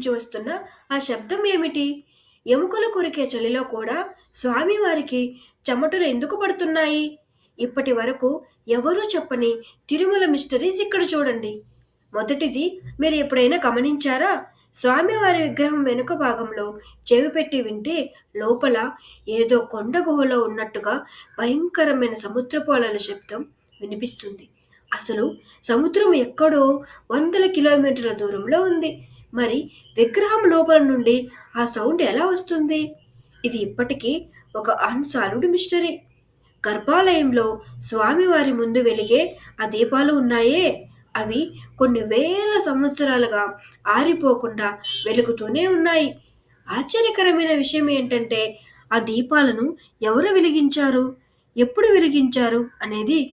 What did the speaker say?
నుంచి వస్తున్న ఆ శబ్దం ఏమిటి? ఎముకలు కొరికే చలిలో కూడా స్వామివారికి చెమటలు ఎందుకు పడుతున్నాయి? ఇప్పటి వరకు ఎవరూ చెప్పని తిరుమల మిస్టరీస్ ఇక్కడ చూడండి. మొదటిది, మీరు ఎప్పుడైనా గమనించారా? స్వామివారి విగ్రహం వెనుక భాగంలో చెవి పెట్టి వింటే లోపల ఏదో కొండ గుహలో ఉన్నట్టుగా భయంకరమైన సముద్రపు అలల శబ్దం వినిపిస్తుంది. అసలు సముద్రం ఎక్కడో వందల కిలోమీటర్ల దూరంలో ఉంది. మరి విగ్రహం లోపల నుండి ఆ సౌండ్ ఎలా వస్తుంది? ఇది ఇప్పటికీ ఒక అన్సాల్వ్డ్ మిస్టరీ. గర్భాలయంలో స్వామివారి ముందు వెలిగే ఆ దీపాలు ఉన్నాయే, అవి కొన్ని వేల సంవత్సరాలుగా ఆరిపోకుండా వెలుగుతూనే ఉన్నాయి. ఆశ్చర్యకరమైన విషయం ఏంటంటే, ఆ దీపాలను ఎవరు వెలిగించారు? ఎప్పుడు వెలిగించారు అనేది